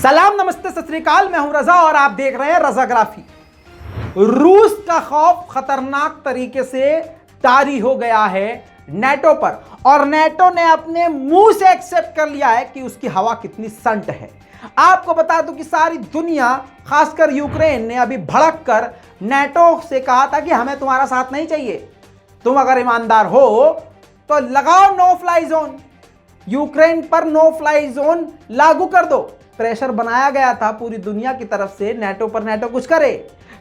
सलाम, नमस्ते, सत श्री अकाल। मैं हूं रजा और आप देख रहे हैं रजाग्राफी। रूस का खौफ खतरनाक तरीके से तारी हो गया है नेटो पर और नेटो ने अपने मुंह से एक्सेप्ट कर लिया है कि उसकी हवा कितनी संट है। आपको बता दूं कि सारी दुनिया, खासकर यूक्रेन ने अभी भड़क कर नेटो से कहा था कि हमें तुम्हारा साथ नहीं चाहिए, तुम अगर ईमानदार हो तो लगाओ नो फ्लाई जोन, यूक्रेन पर नो फ्लाई जोन लागू कर दो। प्रेशर बनाया गया था पूरी दुनिया की तरफ से नेटो पर, नेटो कुछ करे,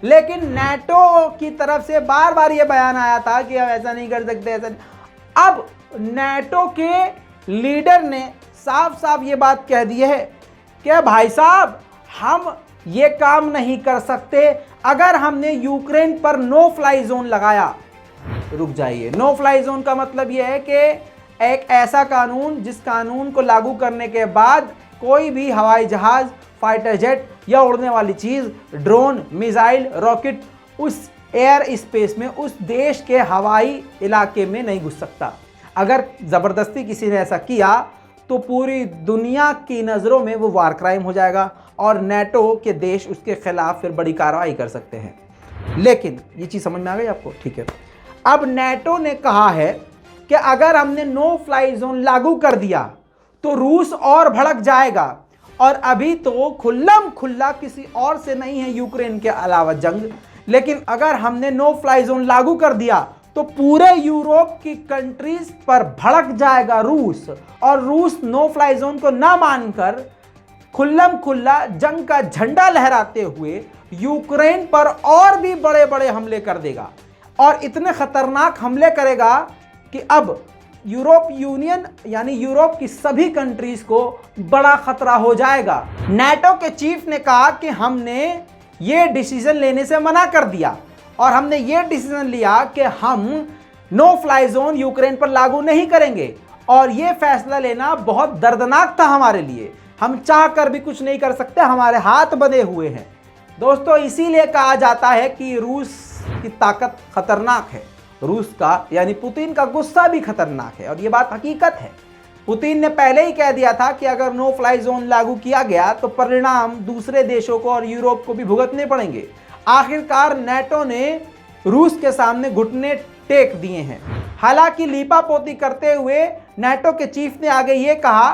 लेकिन नेटो की तरफ से बार बार यह बयान आया था कि हम ऐसा नहीं कर सकते, ऐसा नहीं। अब नेटो के लीडर ने साफ साफ ये बात कह दी है कि भाई साहब, हम ये काम नहीं कर सकते। अगर हमने यूक्रेन पर नो फ्लाई जोन लगाया, रुक जाइए। नो फ्लाई जोन का मतलब यह है कि एक ऐसा कानून जिस कानून को लागू करने के बाद कोई भी हवाई जहाज, फाइटर जेट या उड़ने वाली चीज, ड्रोन, मिसाइल, रॉकेट उस एयर स्पेस में, उस देश के हवाई इलाके में नहीं घुस सकता। अगर जबरदस्ती किसी ने ऐसा किया तो पूरी दुनिया की नज़रों में वो वार क्राइम हो जाएगा और नेटो के देश उसके खिलाफ फिर बड़ी कार्रवाई कर सकते हैं। लेकिन ये चीज़ समझ में आ गई आपको? ठीक है। अब नेटो ने कहा है कि अगर हमने नो फ्लाई जोन लागू कर दिया तो रूस और भड़क जाएगा और अभी तो खुल्लम खुल्ला किसी और से नहीं है यूक्रेन के अलावा जंग, लेकिन अगर हमने नो फ्लाई जोन लागू कर दिया तो पूरे यूरोप की कंट्रीज पर भड़क जाएगा रूस, और रूस नो फ्लाई जोन को ना मानकर खुल्लम खुल्ला जंग का झंडा लहराते हुए यूक्रेन पर और भी बड़े बड़े हमले कर देगा और इतने खतरनाक हमले करेगा कि अब यूरोप यूनियन यानी यूरोप की सभी कंट्रीज को बड़ा खतरा हो जाएगा। नेटो के चीफ ने कहा कि हमने ये डिसीजन लेने से मना कर दिया और हमने ये डिसीजन लिया कि हम नो फ्लाई जोन यूक्रेन पर लागू नहीं करेंगे, और ये फैसला लेना बहुत दर्दनाक था हमारे लिए। हम चाह कर भी कुछ नहीं कर सकते, हमारे हाथ बंधे हुए हैं। दोस्तों, इसीलिए कहा जाता है कि रूस की ताकत खतरनाक है, रूस का यानी पुतिन का गुस्सा भी खतरनाक है, और ये बात हकीकत है। पुतिन ने पहले ही कह दिया था कि अगर नो फ्लाई जोन लागू किया गया तो परिणाम दूसरे देशों को और यूरोप को भी भुगतने पड़ेंगे। आखिरकार नेटो ने रूस के सामने घुटने टेक दिए हैं। हालांकि लीपापोती करते हुए नेटो के चीफ ने आगे ये कहा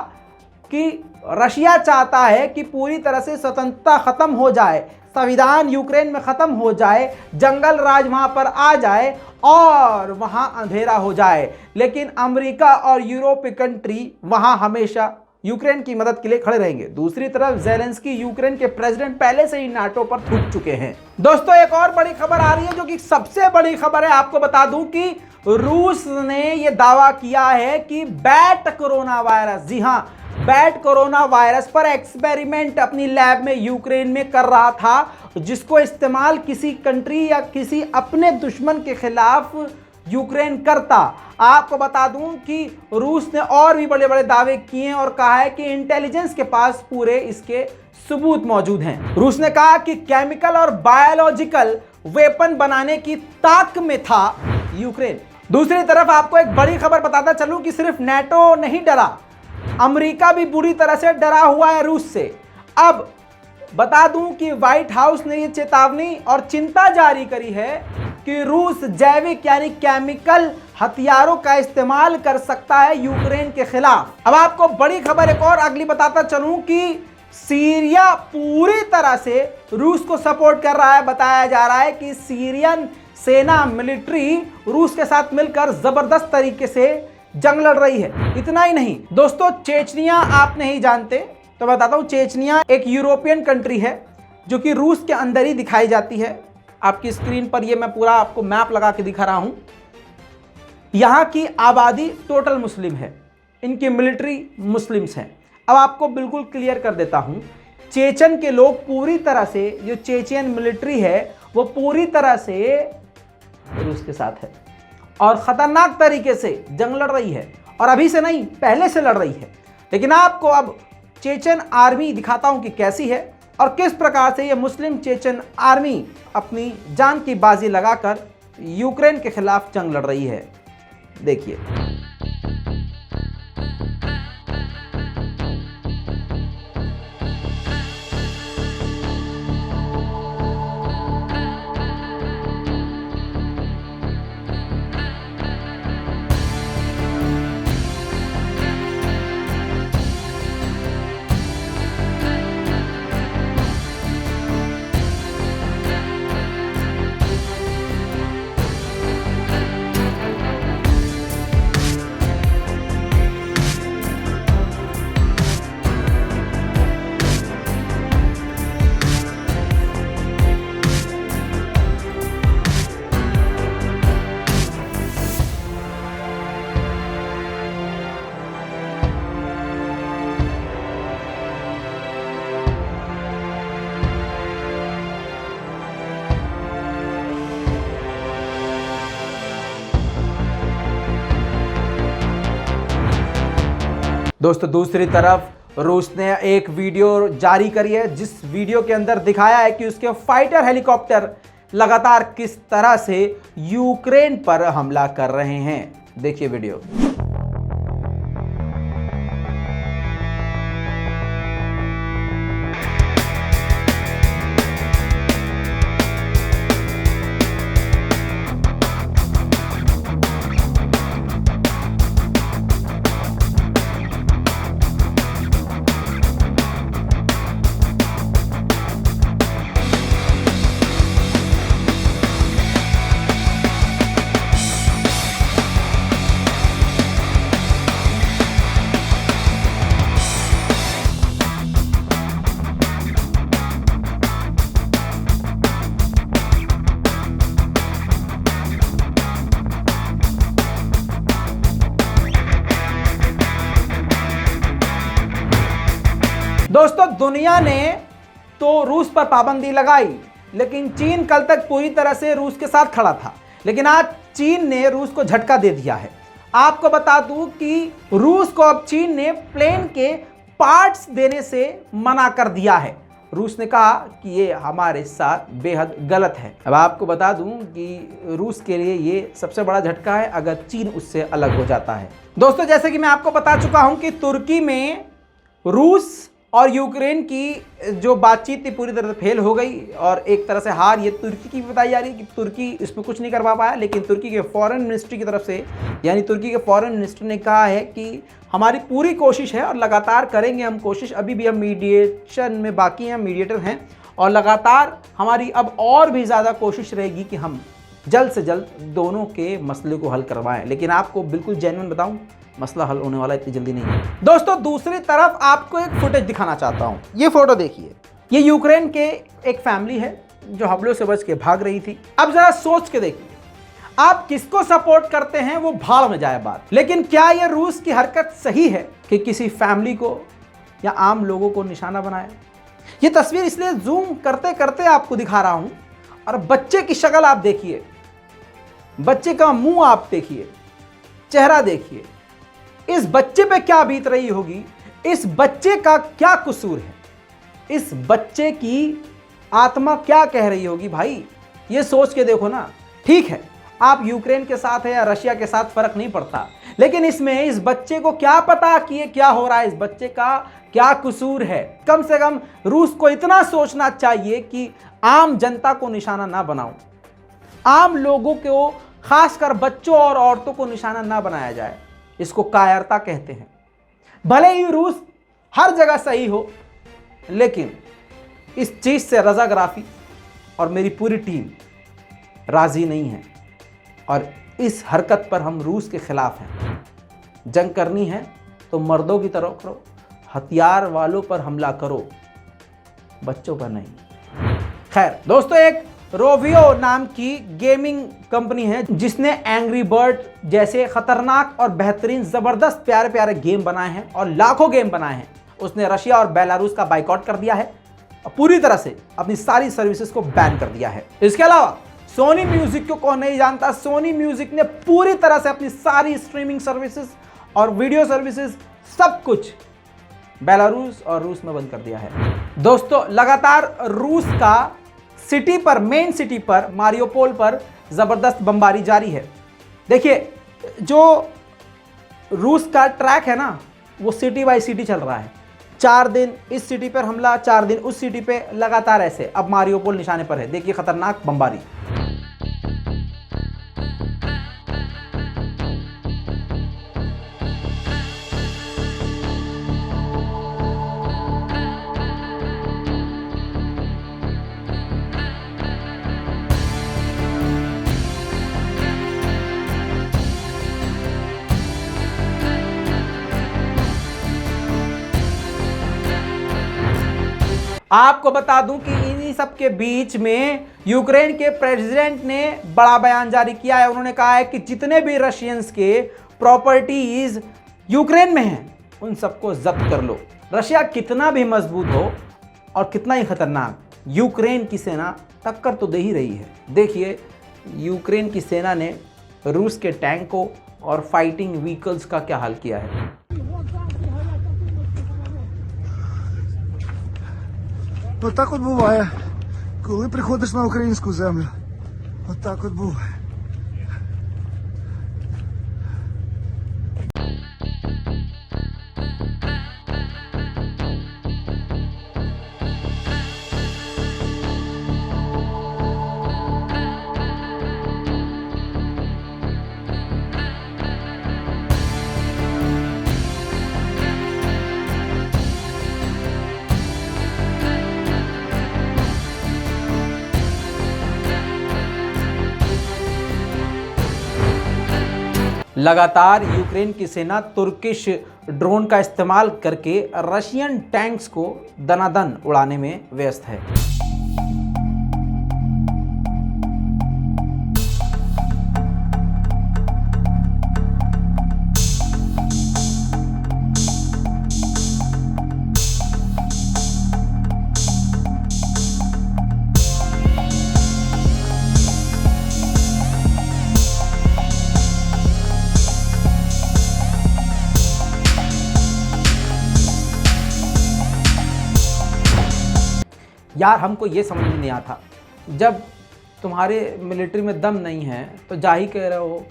कि रशिया चाहता है कि पूरी तरह से स्वतंत्रता खत्म हो जाए, संविधान यूक्रेन में खत्म हो जाए, जंगल राज वहां पर आ जाए और वहां अंधेरा हो जाए, लेकिन अमेरिका और यूरोपीय कंट्री वहां हमेशा यूक्रेन की मदद के लिए खड़े रहेंगे। दूसरी तरफ ज़ेलेंस्की, यूक्रेन के प्रेसिडेंट, पहले से ही नाटो पर थूक चुके हैं। दोस्तों, एक और बड़ी खबर आ रही है जो कि सबसे बड़ी खबर है। आपको बता दूं कि रूस ने यह दावा किया है कि बैट कोरोना वायरस, जी हां, बैट कोरोना वायरस पर एक्सपेरिमेंट अपनी लैब में यूक्रेन में कर रहा था, जिसको इस्तेमाल किसी कंट्री या किसी अपने दुश्मन के खिलाफ यूक्रेन करता। आपको बता दूं कि रूस ने और भी बड़े बड़े दावे किए और कहा है कि इंटेलिजेंस के पास पूरे इसके सबूत मौजूद हैं। रूस ने कहा कि केमिकल और बायोलॉजिकल वेपन बनाने की ताक में था यूक्रेन। दूसरी तरफ आपको एक बड़ी खबर बताता चलूं कि सिर्फ नेटो नहीं डरा, अमेरिका भी बुरी तरह से डरा हुआ है रूस से। अब बता दूं कि व्हाइट हाउस ने यह चेतावनी और चिंता जारी करी है कि रूस जैविक यानी केमिकल हथियारों का इस्तेमाल कर सकता है यूक्रेन के खिलाफ। अब आपको बड़ी खबर एक और अगली बताता चलूं कि सीरिया पूरी तरह से रूस को सपोर्ट कर रहा है। बताया जा रहा है कि सीरियन सेना, मिलिट्री रूस के साथ मिलकर जबरदस्त तरीके से जंग लड़ रही है। इतना ही नहीं दोस्तों, चेचनिया आप नहीं जानते तो बताता हूं। चेचनिया एक यूरोपियन कंट्री है जो कि रूस के अंदर ही दिखाई जाती है। आपकी स्क्रीन पर ये मैं पूरा आपको मैप लगा के दिखा रहा हूं। यहां की आबादी टोटल मुस्लिम है, इनकी मिलिट्री मुस्लिम्स हैं। अब आपको बिल्कुल क्लियर कर देता हूं, चेचन के लोग पूरी तरह से, जो चेचियन मिलिट्री है वो पूरी तरह से रूस के साथ है और खतरनाक तरीके से जंग लड़ रही है, और अभी से नहीं, पहले से लड़ रही है। लेकिन आपको अब चेचन आर्मी दिखाता हूं कि कैसी है और किस प्रकार से ये मुस्लिम चेचन आर्मी अपनी जान की बाजी लगाकर यूक्रेन के खिलाफ जंग लड़ रही है। देखिए, दोस्तों दूसरी तरफ रूस ने एक वीडियो जारी करी है, जिस वीडियो के अंदर दिखाया है कि उसके फाइटर हेलीकॉप्टर लगातार किस तरह से यूक्रेन पर हमला कर रहे हैं। देखिए वीडियो। दोस्तों दुनिया ने तो रूस पर पाबंदी लगाई, लेकिन चीन कल तक पूरी तरह से रूस के साथ खड़ा था, लेकिन आज चीन ने रूस को झटका दे दिया है। आपको बता दूं कि रूस को अब चीन ने प्लेन के पार्ट्स देने से मना कर दिया है। रूस ने कहा कि ये हमारे साथ बेहद गलत है। अब आपको बता दूं कि रूस के लिए ये सबसे बड़ा झटका है अगर चीन उससे अलग हो जाता है। दोस्तों जैसे कि मैं आपको बता चुका हूं कि तुर्की में रूस और यूक्रेन की जो बातचीत थी पूरी तरह से फेल हो गई और एक तरह से हार ये तुर्की की बताई जा रही है कि तुर्की इसमें कुछ नहीं कर पाया। लेकिन तुर्की के फॉरेन मिनिस्ट्री की तरफ से, यानी तुर्की के फॉरेन मिनिस्टर ने कहा है कि हमारी पूरी कोशिश है और लगातार करेंगे हम कोशिश, अभी भी हम मीडिएशन में बाकी हैं, मीडिएटर हैं, और लगातार हमारी अब और भी ज़्यादा कोशिश रहेगी कि हम जल्द से जल्द दोनों के मसले को हल करवाएं। लेकिन आपको बिल्कुल जेन्युइन बताऊं, मसला हल होने वाला इतनी जल्दी नहीं है। दोस्तों दूसरी तरफ आपको एक फुटेज दिखाना चाहता हूं। ये फोटो देखिए, ये यूक्रेन के एक फैमिली है जो हमलों से बच के भाग रही थी। अब जरा सोच के देखिए, आप किसको सपोर्ट करते हैं वो भाड़ में जाए बात, लेकिन क्या यह रूस की हरकत सही है कि किसी फैमिली को या आम लोगों को निशाना बनाए? ये तस्वीर इसलिए जूम करते करते आपको दिखा रहा हूं, और बच्चे की शक्ल आप देखिए, बच्चे का मुंह आप देखिए, चेहरा देखिए, इस बच्चे पे क्या बीत रही होगी, इस बच्चे का क्या कसूर है, इस बच्चे की आत्मा क्या कह रही होगी। भाई ये सोच के देखो ना। ठीक है आप यूक्रेन के साथ है या रशिया के साथ, फर्क नहीं पड़ता, लेकिन इसमें इस बच्चे को क्या पता कि ये क्या हो रहा है, इस बच्चे का क्या कसूर है। कम से कम रूस को इतना सोचना चाहिए कि आम जनता को निशाना ना बनाओ, आम लोगों को, खासकर बच्चों और औरतों को निशाना ना बनाया जाए। इसको कायरता कहते हैं। भले ही रूस हर जगह सही हो, लेकिन इस चीज से रजा गराफी और मेरी पूरी टीम राजी नहीं है, और इस हरकत पर हम रूस के खिलाफ हैं। जंग करनी है तो मर्दों की तरह करो, हथियार वालों पर हमला करो, बच्चों पर नहीं। खैर दोस्तों, एक रोवियो नाम की गेमिंग कंपनी है जिसने एंग्री बर्ड जैसे खतरनाक और बेहतरीन जबरदस्त प्यारे प्यारे गेम बनाए हैं और लाखों गेम बनाए हैं। उसने रशिया और बेलारूस का बाइकआउट कर दिया है और पूरी तरह से अपनी सारी सर्विसेज को बैन कर दिया है। इसके अलावा सोनी म्यूजिक को कौन नहीं जानता, सोनी म्यूजिक ने पूरी तरह से अपनी सारी स्ट्रीमिंग सर्विसेज और वीडियो सर्विसेज सब कुछ बेलारूस और रूस में बंद कर दिया है। दोस्तों लगातार रूस का सिटी पर, मेन सिटी पर, मारियोपोल पर जबरदस्त बमबारी जारी है। देखिए जो रूस का ट्रैक है ना, वो सिटी बाय सिटी चल रहा है। 4 दिन इस सिटी पर हमला, 4 दिन उस सिटी पे, लगातार ऐसे। अब मारियोपोल निशाने पर है, देखिए खतरनाक बमबारी। आपको बता दूं कि इन्हीं सब के बीच में यूक्रेन के प्रेसिडेंट ने बड़ा बयान जारी किया है। उन्होंने कहा है कि जितने भी रशियंस के प्रॉपर्टीज यूक्रेन में हैं उन सबको जब्त कर लो। रशिया कितना भी मजबूत हो और कितना ही खतरनाक, यूक्रेन की सेना टक्कर तो दे ही रही है। देखिए यूक्रेन की सेना ने रूस के टैंकों और फाइटिंग व्हीकल्स का क्या हाल किया है। Отак от буває, коли приходиш на українську землю. Отак от буває. लगातार यूक्रेन की सेना तुर्किश ड्रोन का इस्तेमाल करके रशियन टैंक्स को दनादन उड़ाने में व्यस्त है। यार हमको ये समझ में नहीं आता, जब तुम्हारे मिलिट्री में दम नहीं है तो जा ही कह रहे हो।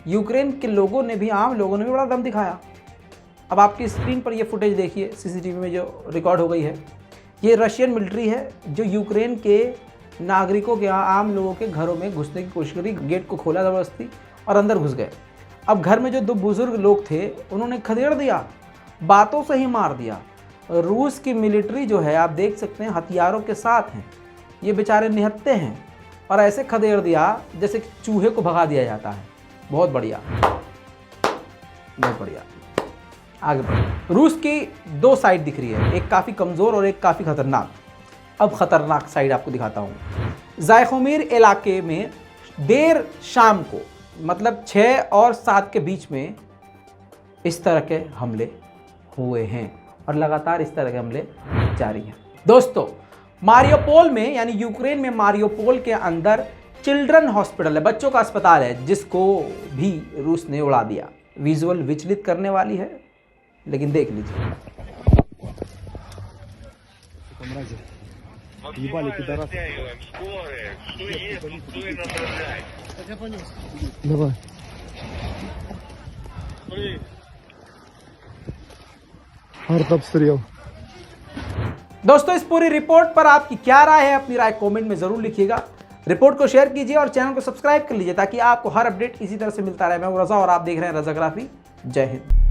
यूक्रेन के लोगों ने भी, आम लोगों ने भी बड़ा दम दिखाया। अब आपकी स्क्रीन पर ये फुटेज देखिए, सीसीटीवी में जो रिकॉर्ड हो गई है, ये रशियन मिलिट्री है जो यूक्रेन के नागरिकों के, आम लोगों के घरों में घुसने की कोशिश करी, गेट को खोला ज़बरदस्ती और अंदर घुस गए। अब घर में जो 2 बुजुर्ग लोग थे उन्होंने खदेड़ दिया, बातों से ही मार दिया। रूस की मिलिट्री जो है आप देख सकते हैं हथियारों के साथ हैं, ये बेचारे निहत्ते हैं और ऐसे खदेड़ दिया जैसे कि चूहे को भगा दिया जाता है। बहुत बढ़िया, बहुत बढ़िया। आगे बढ़ो। रूस की 2 साइड दिख रही है, एक काफ़ी कमज़ोर और एक काफ़ी ख़तरनाक। अब ख़तरनाक साइड आपको दिखाता हूँ। ज़ायखोमीर इलाके में देर शाम को, मतलब 6 और 7 के बीच में इस तरह के हमले हुए हैं और लगातार इस तरह के हमले जारी हैं। दोस्तों, मारियोपोल में, यानी यूक्रेन में मारियोपोल के अंदर चिल्ड्रन हॉस्पिटल है, बच्चों का अस्पताल है, जिसको भी रूस ने उड़ा दिया। विजुअल विचलित करने वाली है, लेकिन देख लीजिए। दोस्तों, इस पूरी रिपोर्ट पर आपकी क्या राय है? अपनी राय कमेंट में जरूर लिखिएगा। रिपोर्ट को शेयर कीजिए और चैनल को सब्सक्राइब कर लीजिए ताकि आपको हर अपडेट इसी तरह से मिलता रहे। मैं हूं रजा और आप देख रहे हैं रजाग्राफी। जय हिंद।